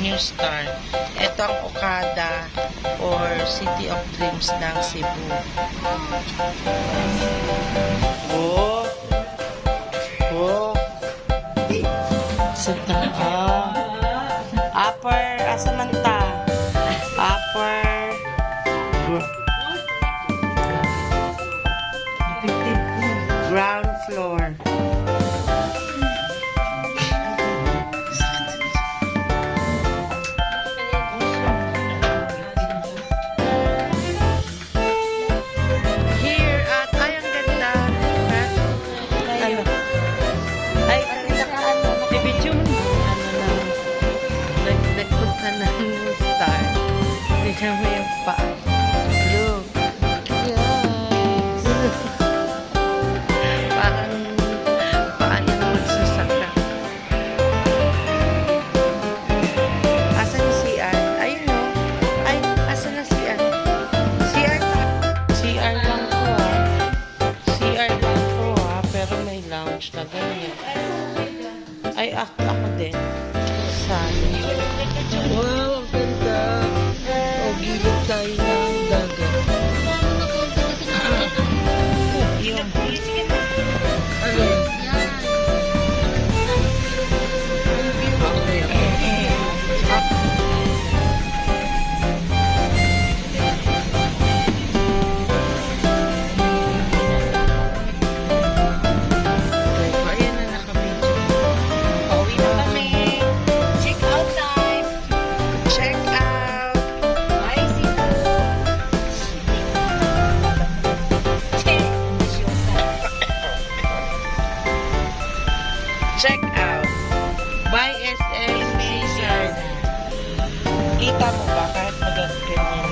New Star. Ito ang Okada or City of Dreams ng Cebu. Oh. Oh. Sita. Upper. Asamanta. Upper. Ground floor. Here at ay ang ganda. Ano? Ay, video mo. Nagpunta ng star. Tignan mo yung paa. Look. Yes. Parang paa niya na magsasaka. Asan yung CR? Ayun o. Ay, asan na CR? CR lang to CR lang to pero may lounge na ganyan. Ay, ako din. Sana. Wow, ang ganda. O, gilid tayo ng dagat. Yung. Ano yun? Check out. By SM Seaside. Kita mo ba kahit mag-ganyan?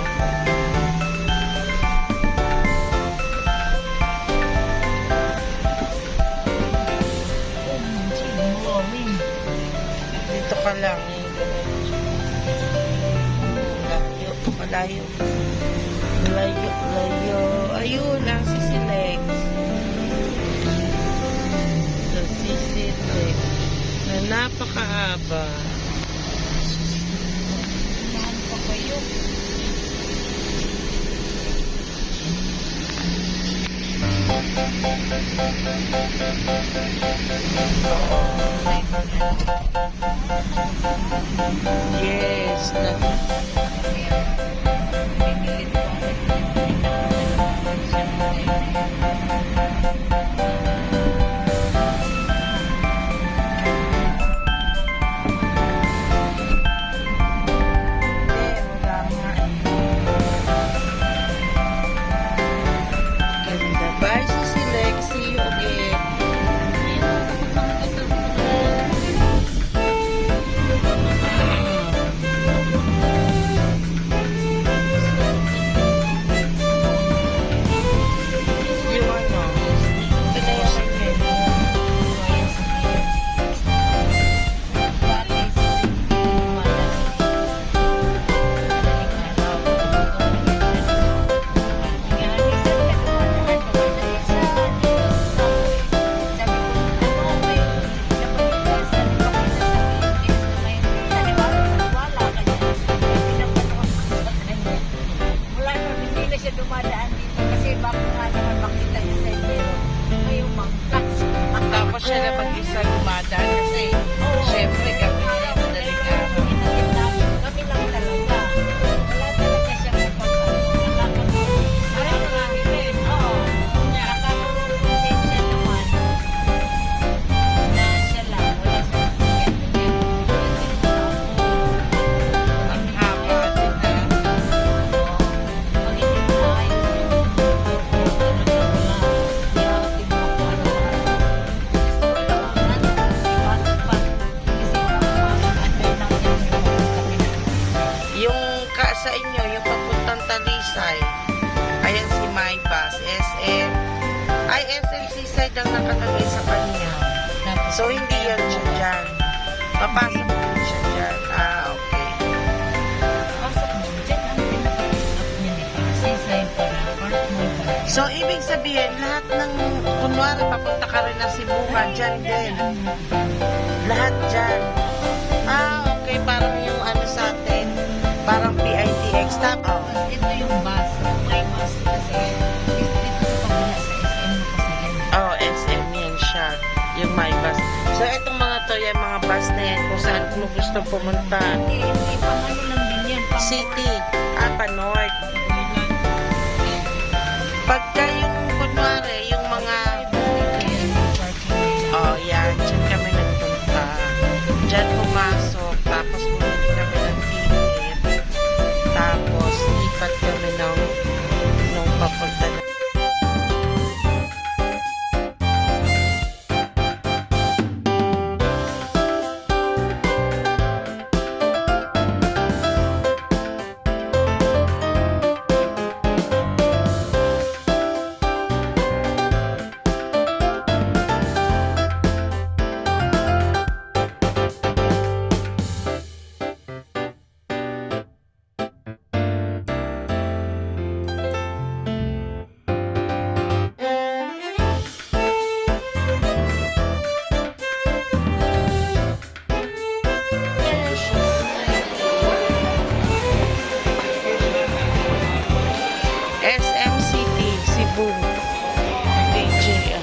Dito ka lang. Malayo. Malayo. Ayun lang si Silex. Na napakahaba. Saan pa kayo? Yes. Bye, si Lexi. Okay. Yung ano? Ito yung secret. Tapos siya na mag-isa lumadaan kasi syempre kami na madaling araw. Kami lang talaga. Wala talaga siya nakakatulong. Marami din. Oo. Nakakatulong din siya naman. Na siya lang. Wala siya. Ang haba din na. Pag hindi mo na kayo. Sa inyo, yung papuntang Talisay, ayan si My Bus, SM, ay SM Seaside ang nakalagay sa kanya. So, hindi yan siya dyan. Papasok din siya dyan. Ah, okay. Pasok mo dyan. Ang pinaka-up niya dito. Kasi sa'yo para. Part mo para. So, ibig sabihin, lahat ng, kunwari, papunta ka rin na Cebu, dyan din. Lahat dyan. Ah, okay. Parang yung yung mga bus na yan kung saan mo gusto pumunta. Hindi, pang ano lang din yan. Pang City, North. Pagka yung kunwari, yung mga, oh yan, dyan kami nagpunta. Dyan pumasok, tapos bumili kami ng ticket. Tapos, lipat kami nung papunta na. SM City, Cebu. DJI.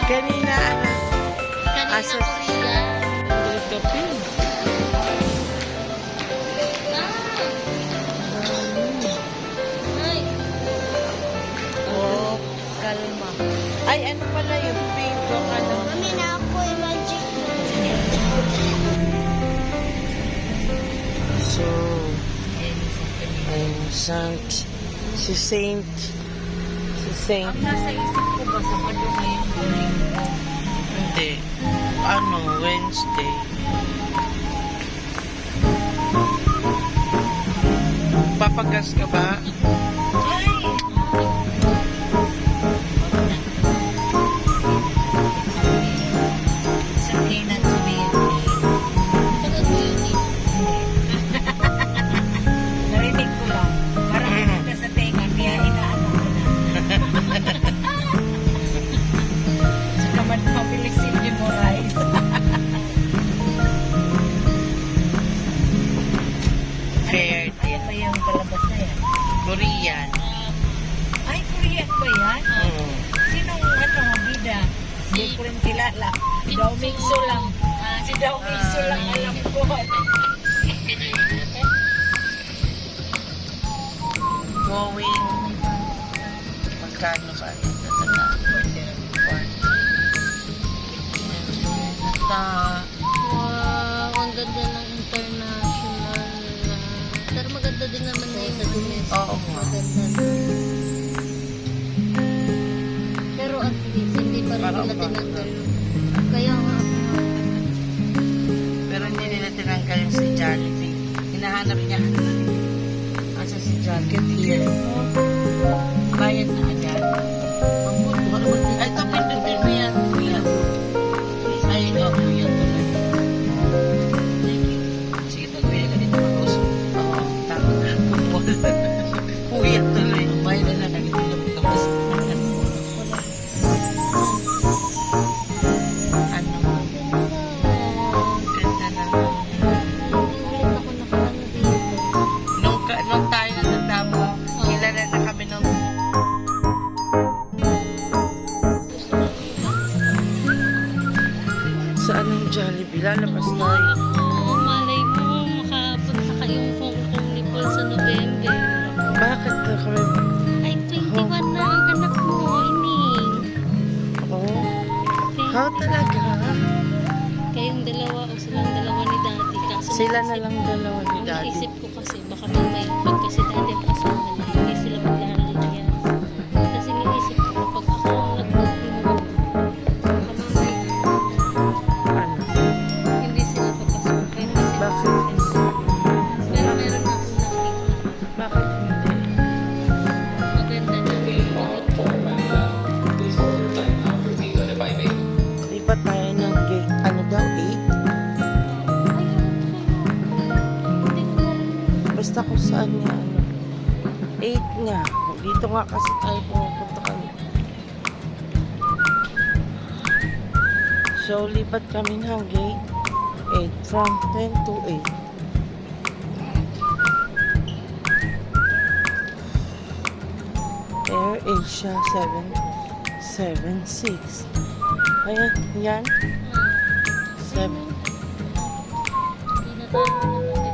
Kanina, anak. Kanina Asa- Korea. Dito, pin. Ay, Oh, kalma. Ay, ano pala yung pink? Yung ano? kami na ako magic. So, ayun, si Saint. Ang nasa isip ko ba, Sabado ngayon galing ko. Hindi. Wednesday. Papagas ka ba? Ay! Sabihin na sabihin. Tagal mo yun eh. Narinig ko lang. Parang ka sa tenga, kaya inaano ko na. Saka man mabilis si Memorize. Fair. Ayan ba yung palabas na yan? Korean. Ay, Korean ba yan? Mm. Sinong bida? Hindi ko rin kilala. Daw Mingso lang. Si Daw Mingso lang alam ko. Going. Magkano ka? Wow, ang ganda ng international. Pero maganda din naman na yung domestic. Oo nga. Maganda din. Pero at least, hindi pa rin Parang nila ba? tinanggal. Kaya nga, Pero hindi nila tinanggal yung si Jollibee. Hinahanap niya. Asa si Jollibee? Here. Bayad na agad. Ay, ito pindutin mo yan. Kuya. Ay, ito. Kuya. Sige, kuya ka dito mag-usap. Oo, tama. Kuya tuloy. Bayad na lang. Tapos, ano? Ganda na. ulit ako nakaano dito. Nung tayo nagtamo, kilala na kami nung saan ang Jollibee? Lalabas tayo. Oo, malay mo, makapunta kayong Hong Kong ni Paul sa November. Bakit na kami? Ay, 21 na ang anak mo, Ining. Oh, how talaga? Kayong dalawa o silang dalawa ni Daddy. Kaso Sila na naisip- lang dalawa ni Ang Daddy. naisip ko kasi baka mamaya pag kasi Daddy ang kasama niya, hindi sila maglalagyan. Kasi naisip ko kapag ako ang nag-booking mo, baka mamaya Ano? hindi sila papasukin. Kasi Bakit? pero meron na akong nakita. Bakit hindi? Maganda na. Di ba tayo ng gate? Ano daw? gate nga. Dito nga kasi tayo pumupunta kami. So, lipat kami ng gate 8 from 10 to 8. Air Asia 776. Ayan, yan. 7. Hindi na tayo nakapag-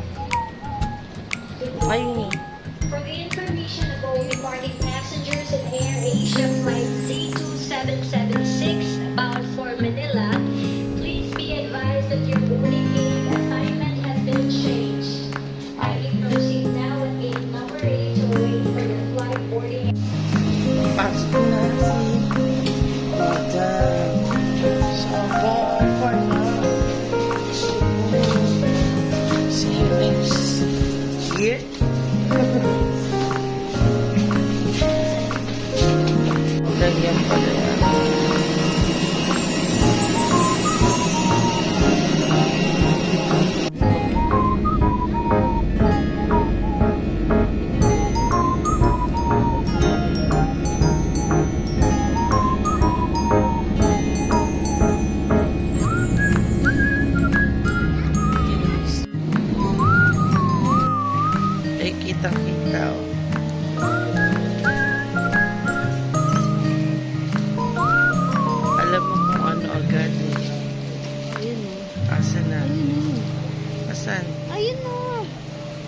Ayun. For the information of all departing passengers in Air Asia Flight C2776 bound for Manila, please be advised that your boarding gate assignment has been changed. Kindly proceed now at gate number 8 to wait for your flight boarding. Pasok na si Madam. So, bye for now. See you next year. Ganyan pala yan. Eh, kitang-kita, oh. Alam mo kung ano agad eh. Ayun o. Asan na? Ayun o. Asan? Ayun o.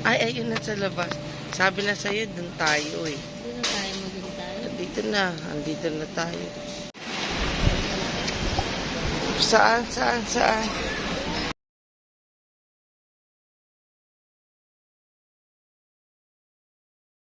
Ay, ayun na sa labas. Sabi na sa'yo, dun tayo eh. Doon na tayo maghintay. Andito na. Andito na tayo. Saan?